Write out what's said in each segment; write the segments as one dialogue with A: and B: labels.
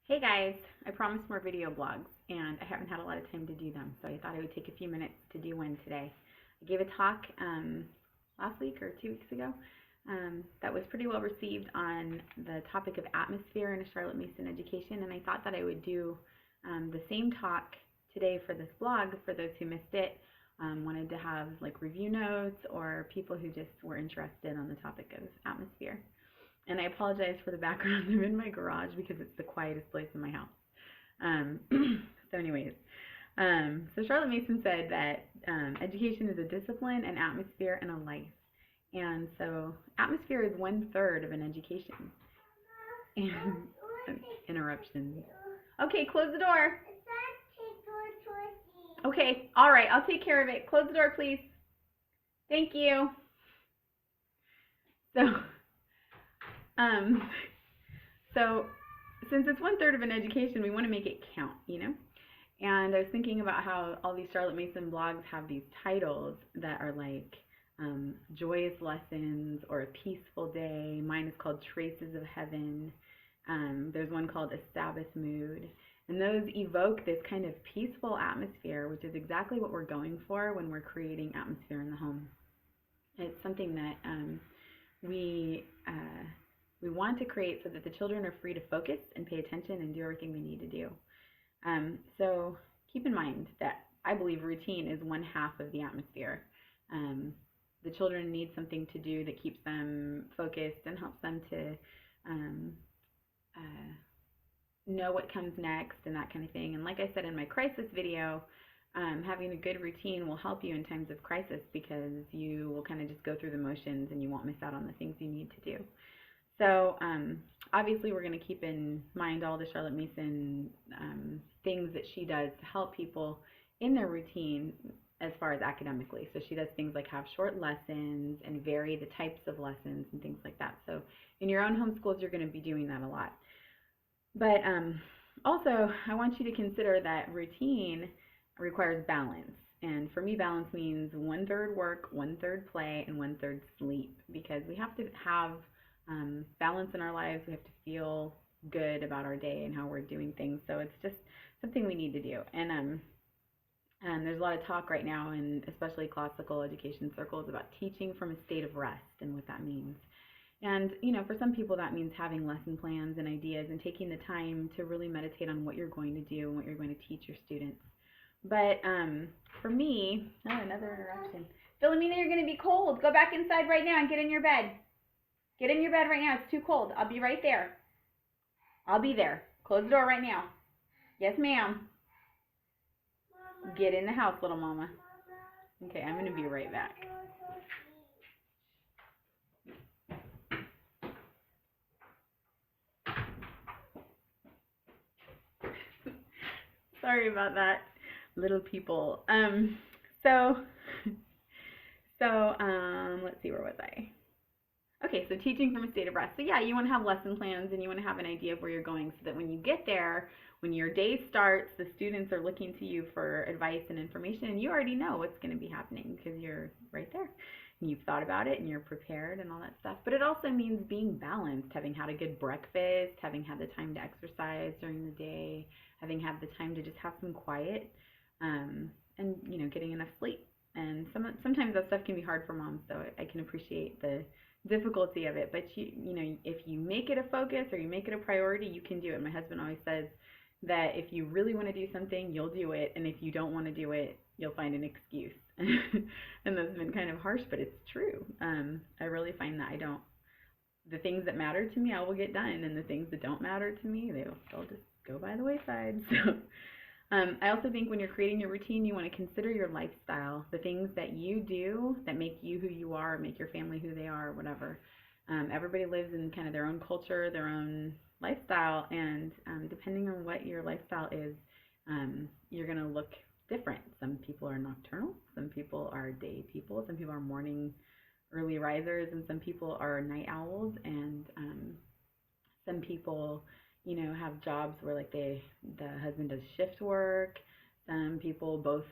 A: Hey guys, I promised more video blogs and I haven't had a lot of time to do them, so I thought I would take a few minutes to do one today. I gave a talk last week or 2 weeks ago that was pretty well received on the topic of atmosphere in a Charlotte Mason education, and I thought that I would do the same talk today for this blog for those who missed it. Wanted to have like review notes or people who just were interested on the topic of atmosphere. And I apologize for the background. I'm in my garage because it's the quietest place in my house. Um, so anyways, so Charlotte Mason said that education is a discipline, an atmosphere, and a life. And so atmosphere is 1/3 of an education. And interruptions. Okay, close the door. Okay, all right, I'll take care of it. Close the door, please. Thank you. So, um, so since it's 1/3 of an education, we want to make it count, And I was thinking about how all these Charlotte Mason blogs have these titles that are like Joyous Lessons or A Peaceful Day. Mine is called Traces of Heaven. There's one called A Sabbath Mood. And those evoke this kind of peaceful atmosphere, which is exactly what we're going for when we're creating atmosphere in the home. It's something that we want to create so that the children are free to focus and pay attention and do everything they need to do. So keep in mind that I believe routine is 1/2 of the atmosphere. The children need something to do that keeps them focused and helps them to know what comes next and that kind of thing. And like I said in my crisis video, having a good routine will help you in times of crisis because you will kind of just go through the motions and you won't miss out on the things you need to do. So obviously we're going to keep in mind all the Charlotte Mason things that she does to help people in their routine as far as academically. So she does things like have short lessons and vary the types of lessons and things like that. So in your own homeschools, you're going to be doing that a lot. But also, I want you to consider that routine requires balance. And for me, balance means 1/3 work, 1/3 play, and 1/3 sleep, because we have to have balance in our lives. We have to feel good about our day and how we're doing things. So it's just something we need to do. And there's a lot of talk right now, and especially classical education circles, about teaching from a state of rest and what that means. And, for some people that means having lesson plans and ideas and taking the time to really meditate on what you're going to do and what you're going to teach your students. But for me, another interruption. Philomena, you're going to be cold. Go back inside right now and get in your bed. Get in your bed right now. It's too cold. I'll be right there. I'll be there. Close the door right now. Yes, ma'am. Get in the house, little mama. Okay, I'm going to be right back. Sorry about that, little people. Let's see, where was I? Okay, so teaching from a state of rest. So yeah, you want to have lesson plans and you want to have an idea of where you're going so that when you get there, when your day starts, the students are looking to you for advice and information, and you already know what's going to be happening because you're right there. And you've thought about it and you're prepared and all that stuff. But it also means being balanced, having had a good breakfast, having had the time to exercise during the day, having had the time to just have some quiet, and getting enough sleep. And sometimes that stuff can be hard for moms, so I can appreciate the difficulty of it. But if you make it a focus or you make it a priority, you can do it. My husband always says that if you really want to do something, you'll do it, and if you don't want to do it, you'll find an excuse. And that's been kind of harsh, but it's true. I really find that the things that matter to me, I will get done, and the things that don't matter to me, they'll just go by the wayside. So I also think when you're creating your routine, you want to consider your lifestyle, the things that you do that make you who you are, make your family who they are, whatever. Everybody lives in kind of their own culture, their own lifestyle, and depending on what your lifestyle is, you're going to look different. Some people are nocturnal, some people are day people, some people are morning early risers, and some people are night owls, and some people have jobs where like the husband does shift work. Some people, both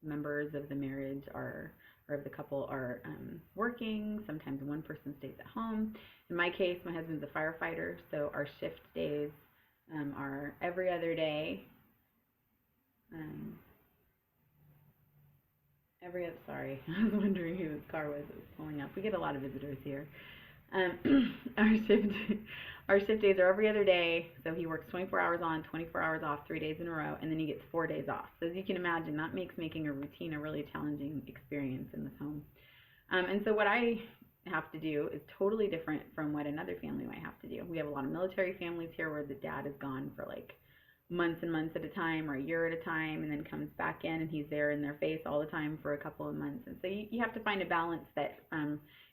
A: members of the marriage are or if the couple are working. Sometimes one person stays at home. In my case, my husband's a firefighter, so our shift days are every other day. Sorry, I was wondering who this car was that was pulling up. We get a lot of visitors here. Our shift days are every other day. So he works 24 hours on, 24 hours off, 3 days in a row, and then he gets 4 days off. So as you can imagine, that makes making a routine a really challenging experience in this home. And so what I have to do is totally different from what another family might have to do. We have a lot of military families here where the dad is gone for like months and months at a time or a year at a time, and then comes back in and he's there in their face all the time for a couple of months. And so you have to find a balance that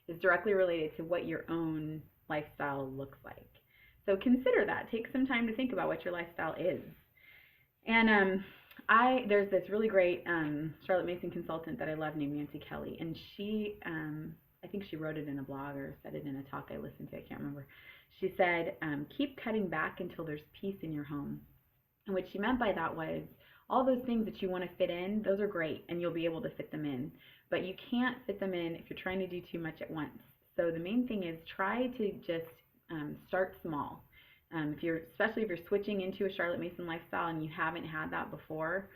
A: is directly related to what your own lifestyle looks like. So consider that. Take some time to think about what your lifestyle is. And there's this really great Charlotte Mason consultant that I love named Nancy Kelly, and she I think she wrote it in a blog or said it in a talk I listened to, I can't remember. She said, keep cutting back until there's peace in your home. And what she meant by that was all those things that you want to fit in, those are great, and you'll be able to fit them in. But you can't fit them in if you're trying to do too much at once. So the main thing is try to just start small. Especially if you're switching into a Charlotte Mason lifestyle and you haven't had that before,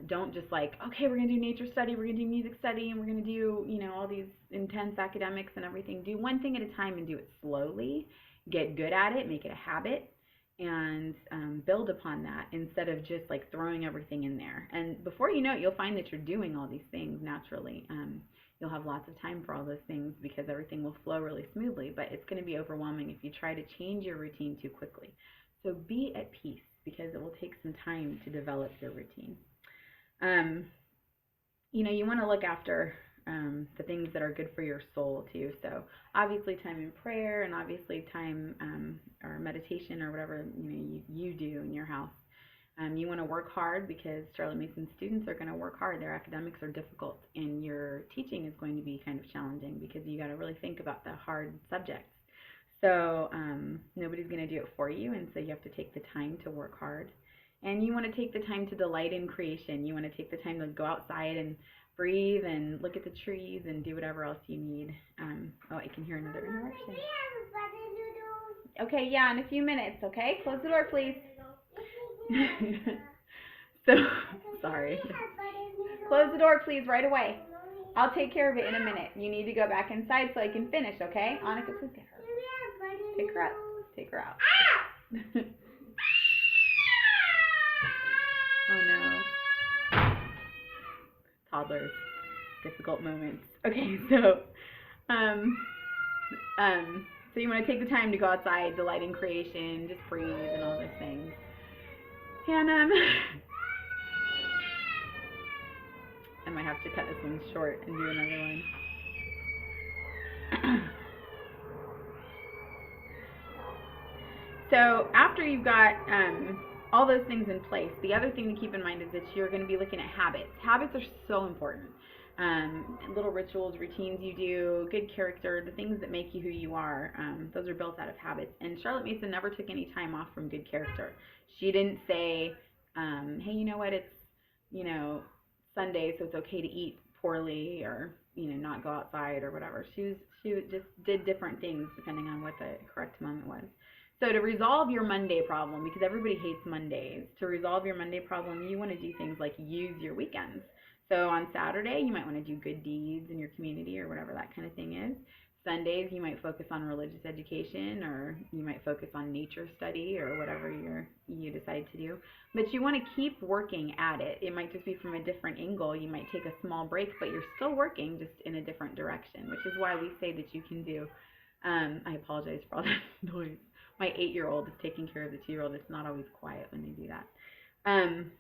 A: don't just like, okay, we're going to do nature study, we're going to do music study, and we're going to do, all these intense academics and everything. Do one thing at a time and do it slowly. Get good at it, make it a habit, and build upon that instead of just like throwing everything in there. And before you know it, you'll find that you're doing all these things naturally. You'll have lots of time for all those things because everything will flow really smoothly, but it's going to be overwhelming if you try to change your routine too quickly. So be at peace because it will take some time to develop your routine. You want to look after the things that are good for your soul too. So obviously time in prayer, and obviously time or meditation or whatever you do in your house. You want to work hard because Charlotte Mason students are going to work hard. Their academics are difficult, and your teaching is going to be kind of challenging because you got to really think about the hard subjects. So nobody's going to do it for you, and so you have to take the time to work hard. And you want to take the time to delight in creation. You want to take the time to go outside and breathe and look at the trees and do whatever else you need. I can hear another interruption. Okay, yeah, in a few minutes, okay? Close the door, please. So, sorry. Close the door, please, right away. I'll take care of it in a minute. You need to go back inside so I can finish, okay? Annika, please get her. Take her out. Take her out. Oh, no. Toddlers. Difficult moments. Okay, so you want to take the time to go outside, delight in creation, just breathe and all those things. And I might have to cut this one short and do another one. So after you've got all those things in place, the other thing to keep in mind is that you're going to be looking at habits. Habits are so important. Little rituals, routines you do, good character, the things that make you who you are, those are built out of habits. And Charlotte Mason never took any time off from good character. She didn't say, hey, you know what, it's, Sunday, so it's okay to eat poorly or, not go outside or whatever. She just did different things depending on what the correct moment was. So to resolve your Monday problem, because everybody hates Mondays, to resolve your Monday problem, you want to do things like use your weekends. So on Saturday, you might want to do good deeds in your community or whatever that kind of thing is. Sundays, you might focus on religious education, or you might focus on nature study or whatever you decide to do. But you want to keep working at it. It might just be from a different angle. You might take a small break, but you're still working just in a different direction, which is why we say that you can do. I apologize for all that noise. My 8-year-old is taking care of the 2-year-old. It's not always quiet when they do that. And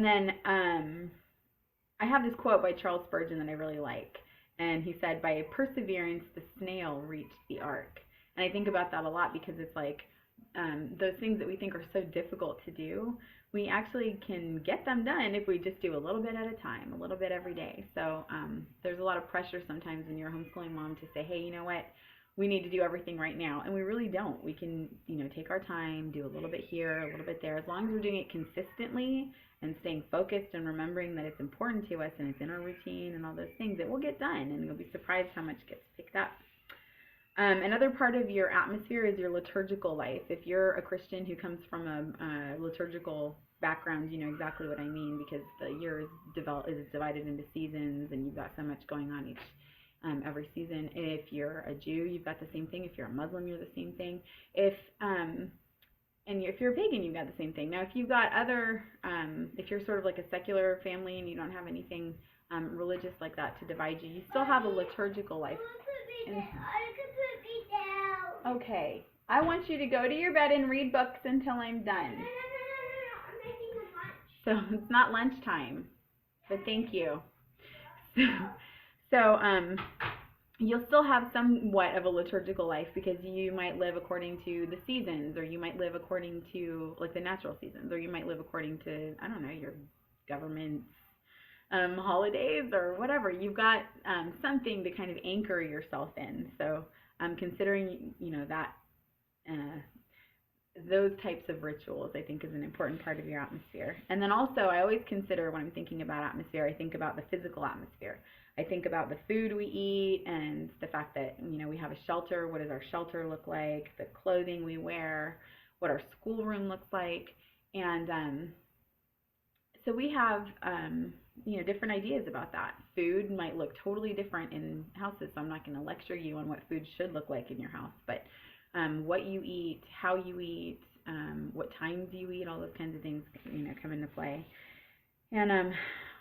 A: then I have this quote by Charles Spurgeon that I really like. And he said, by perseverance, the snail reached the ark. And I think about that a lot because it's like those things that we think are so difficult to do, we actually can get them done if we just do a little bit at a time, a little bit every day. So there's a lot of pressure sometimes when you're a homeschooling mom to say, hey, you know what? we need to do everything right now, and we really don't. We can, take our time, do a little bit here, a little bit there. As long as we're doing it consistently and staying focused and remembering that it's important to us and it's in our routine and all those things, it will get done, and you'll be surprised how much gets picked up. Another part of your atmosphere is your liturgical life. If you're a Christian who comes from a liturgical background, you know exactly what I mean, because the year is divided into seasons, and you've got so much going on every season. If you're a Jew, you've got the same thing. If you're a Muslim, you're the same thing. If you're a pagan, you've got the same thing. Now, if you've got if you're sort of like a secular family and you don't have anything religious like that to divide you, you still have a liturgical life. Okay, I want you to go to your bed and read books until I'm done. So it's not lunchtime, but thank you. So you'll still have somewhat of a liturgical life, because you might live according to the seasons, or you might live according to like the natural seasons, or you might live according to, I don't know, your government holidays or whatever. You've got something to kind of anchor yourself in. So considering, that those types of rituals, I think, is an important part of your atmosphere. And then also, I always consider, when I'm thinking about atmosphere, I think about the physical atmosphere. I think about the food we eat and the fact that, we have a shelter. What does our shelter look like? The clothing we wear, what our schoolroom looks like. And so we have, different ideas about that. Food might look totally different in houses, so I'm not going to lecture you on what food should look like in your house, but what you eat, how you eat, what times you eat, all those kinds of things, come into play. And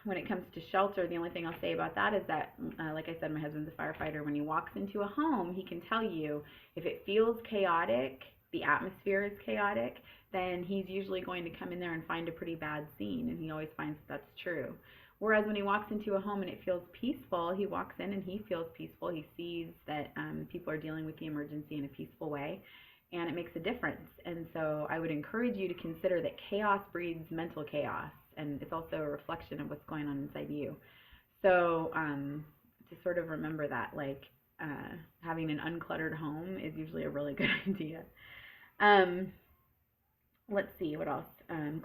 A: when it comes to shelter, the only thing I'll say about that is that, like I said, my husband's a firefighter. When he walks into a home, he can tell you if it feels chaotic, the atmosphere is chaotic, then he's usually going to come in there and find a pretty bad scene, and he always finds that that's true. Whereas when he walks into a home and it feels peaceful, he walks in and he feels peaceful. He sees that people are dealing with the emergency in a peaceful way, and it makes a difference. And so I would encourage you to consider that chaos breeds mental chaos, and it's also a reflection of what's going on inside you. So to sort of remember that, having an uncluttered home is usually a really good idea. Let's see, what else?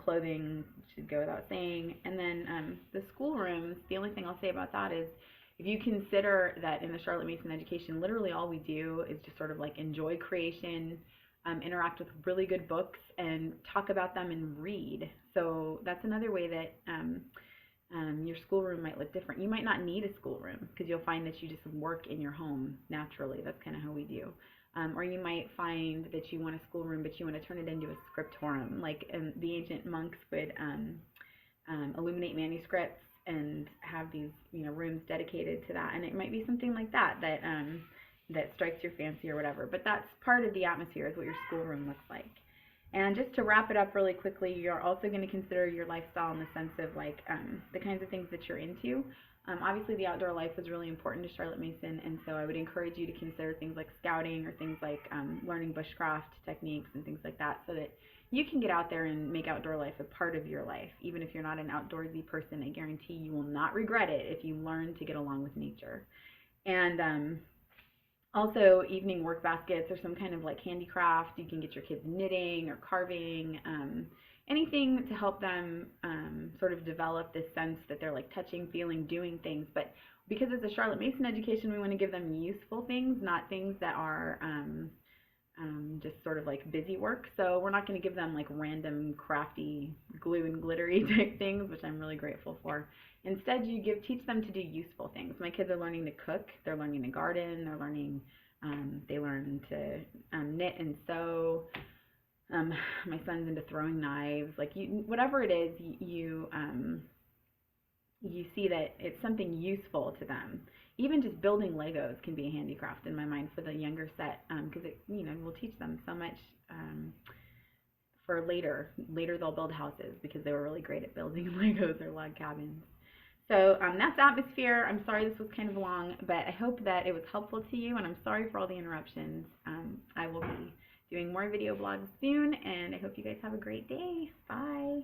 A: Clothing should go without saying. And then the schoolrooms, the only thing I'll say about that is, if you consider that in the Charlotte Mason education, literally all we do is just sort of enjoy creation, interact with really good books, and talk about them and read. So that's another way that your schoolroom might look different. You might not need a schoolroom, because you'll find that you just work in your home naturally. That's kind of how we do. Or you might find that you want a schoolroom, but you want to turn it into a scriptorium. The ancient monks would illuminate manuscripts and have these, rooms dedicated to that. And it might be something like that strikes your fancy or whatever. But that's part of the atmosphere, is what your schoolroom looks like. And just to wrap it up really quickly, you're also going to consider your lifestyle in the sense of the kinds of things that you're into. Obviously, the outdoor life was really important to Charlotte Mason, and so I would encourage you to consider things like scouting, or things like learning bushcraft techniques and things like that, so that you can get out there and make outdoor life a part of your life. Even if you're not an outdoorsy person, I guarantee you will not regret it if you learn to get along with nature. And also, evening work baskets, or some kind of handicraft. You can get your kids knitting or carving, anything to help them sort of develop this sense that they're touching, feeling, doing things. But because it's a Charlotte Mason education, we want to give them useful things, not things that are just sort of busy work. So we're not going to give them random crafty glue and glittery type things, which I'm really grateful for. Instead, teach them to do useful things. My kids are learning to cook, they're learning to garden, they're learning, they learn to knit and sew. My son's into throwing knives. Whatever it is, you see that it's something useful to them. Even just building Legos can be a handicraft in my mind for the younger set, because it will teach them so much for later. Later they'll build houses, because they were really great at building Legos or log cabins. So that's atmosphere. I'm sorry this was kind of long, but I hope that it was helpful to you, and I'm sorry for all the interruptions. I will be doing more video blogs soon, and I hope you guys have a great day. Bye.